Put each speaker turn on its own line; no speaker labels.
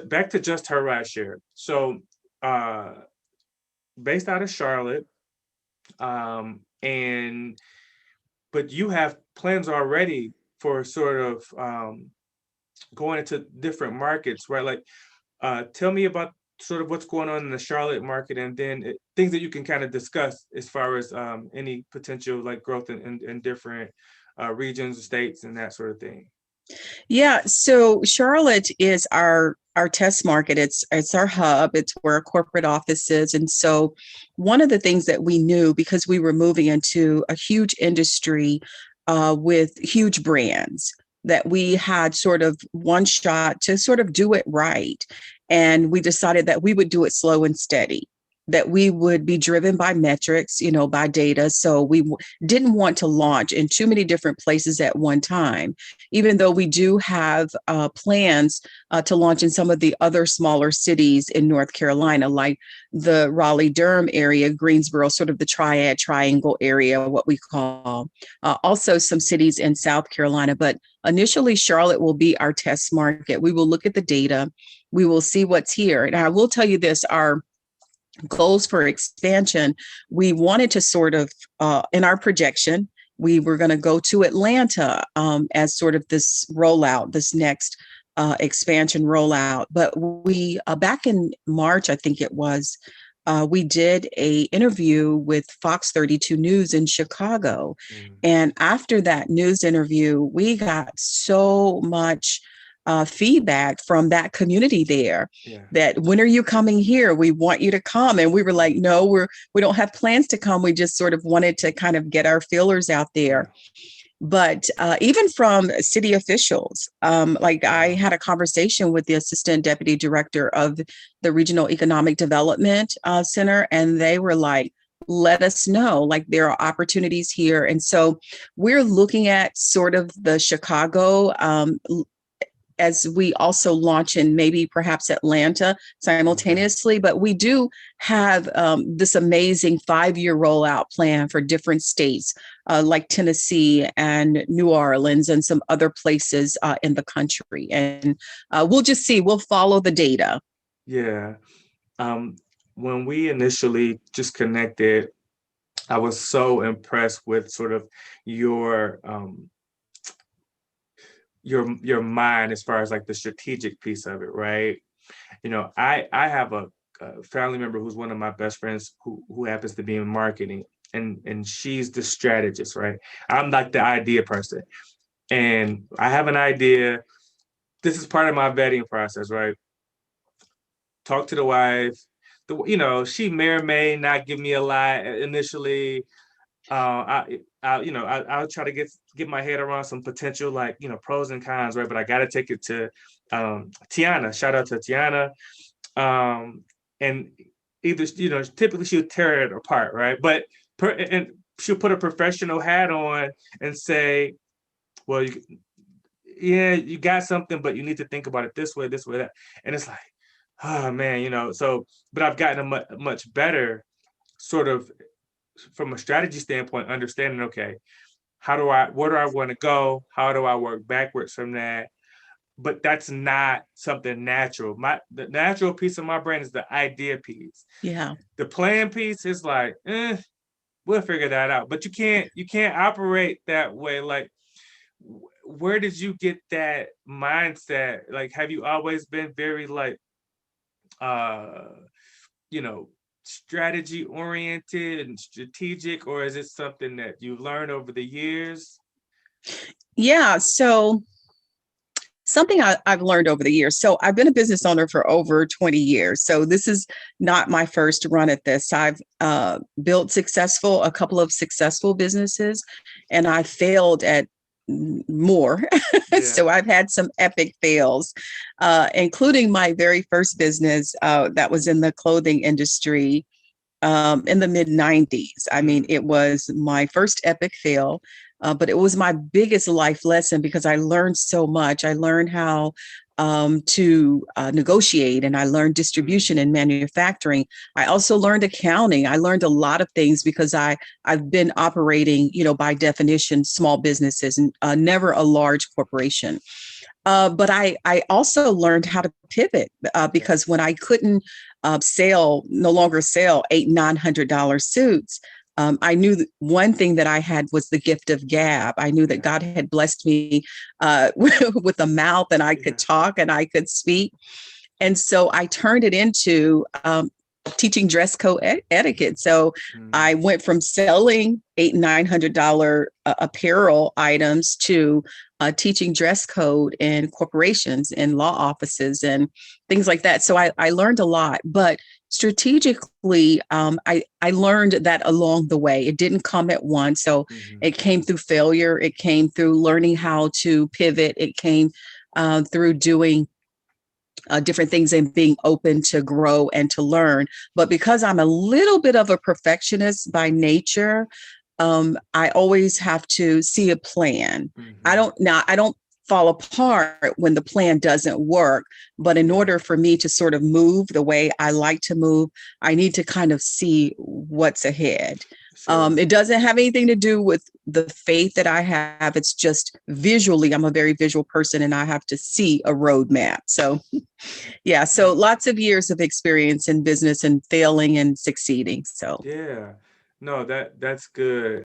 back to Just Her Rideshare. So, uh, based out of Charlotte, and but you have plans already for sort of going into different markets, right? Like, tell me about sort of what's going on in the Charlotte market, and then things that you can kind of discuss as far as any potential like growth in different regions, states, and that sort of thing.
Yeah, so Charlotte is our test market. It's our hub. It's where our corporate office is. And so one of the things that we knew, because we were moving into a huge industry with huge brands, that we had sort of one shot to sort of do it right. And we decided that we would do it slow and steady, that we would be driven by metrics, by data. So we didn't want to launch in too many different places at one time, even though we do have plans to launch in some of the other smaller cities in North Carolina, like the Raleigh-Durham area, Greensboro, sort of the Triad Triangle area, what we call. Also some cities in South Carolina, but initially Charlotte will be our test market. We will look at the data. We will see what's here. And I will tell you this, our goals for expansion, we wanted to sort of, in our projection, we were going to go to Atlanta as sort of this rollout, this next expansion rollout. But we, back in March, I think it was, we did a interview with Fox 32 News in Chicago. And after that news interview, we got so much feedback from that community there, that when are you coming here? We want you to come. And we were like, no, we don't have plans to come. We just sort of wanted to kind of get our feelers out there. But even from city officials, like I had a conversation with the assistant deputy director of the Regional Economic Development Center, and they were like, let us know, like there are opportunities here. And so we're looking at sort of the Chicago as we also launch in maybe perhaps Atlanta simultaneously. But we do have this amazing 5-year rollout plan for different states like Tennessee and New Orleans and some other places in the country. And we'll just see, we'll follow the data.
Yeah. When we initially just connected, I was so impressed with sort of your mind as far as like the strategic piece of it, right? I have a family member who's one of my best friends who happens to be in marketing, and she's the strategist, right? I'm like the idea person, and I have an idea. This is part of my vetting process, right? Talk to the wife. She may or may not give me a lot initially. I'll try to get my head around some potential, like, pros and cons, right? But I got to take it to Tiana. Shout out to Tiana. And either, typically she'll tear it apart, right? But and she'll put a professional hat on and say, well, you got something, but you need to think about it this way, that. And it's like, oh man, but I've gotten much better sort of from a strategy standpoint, understanding, okay, where do I want to go? How do I work backwards from that? But that's not something natural. The natural piece of my brain is the idea piece.
Yeah.
The plan piece is like, we'll figure that out. But you can't operate that way. Like, where did you get that mindset? Like, have you always been very like, strategy oriented and strategic, or is it something that you've learned over the years?
Yeah, so something I've learned over the years. So I've been a business owner for over 20 years. So this is not my first run at this. I've built a couple of successful businesses, and I failed at more. So I've had some epic fails, including my very first business that was in the clothing industry in the mid 90s. I mean, it was my first epic fail, but it was my biggest life lesson because I learned so much. I learned how to negotiate, and I learned distribution and manufacturing. I also learned accounting. I learned a lot of things because I've been operating, by definition, small businesses and never a large corporation. But I also learned how to pivot
Yeah.
because when I couldn't no longer sell $800-900 suits, I knew that one thing that I had was the gift of gab. I knew that
Yeah.
God had blessed me with a mouth, and I could
Yeah.
talk and I could speak. And so I turned it into teaching dress code etiquette. So
Mm,
I went from selling $800-900 apparel items to teaching dress code in corporations and law offices and things like that. So I learned a lot, but strategically, I learned that along the way. It didn't come at once. So
mhm.
it came through failure. It came through learning how to pivot. It came through doing different things and being open to grow and to learn. But because I'm a little bit of a perfectionist by nature, I always have to see a plan.
Mhm.
I don't fall apart when the plan doesn't work. But in
Yeah.
order for me to sort of move the way I like to move, I need to kind of see what's ahead.
Sure.
It doesn't have anything to do with the faith that I have. It's just visually, I'm a very visual person and I have to see a roadmap. So yeah, so
No.
lots of years of experience in business and failing and succeeding. So
Yeah. No, that's good.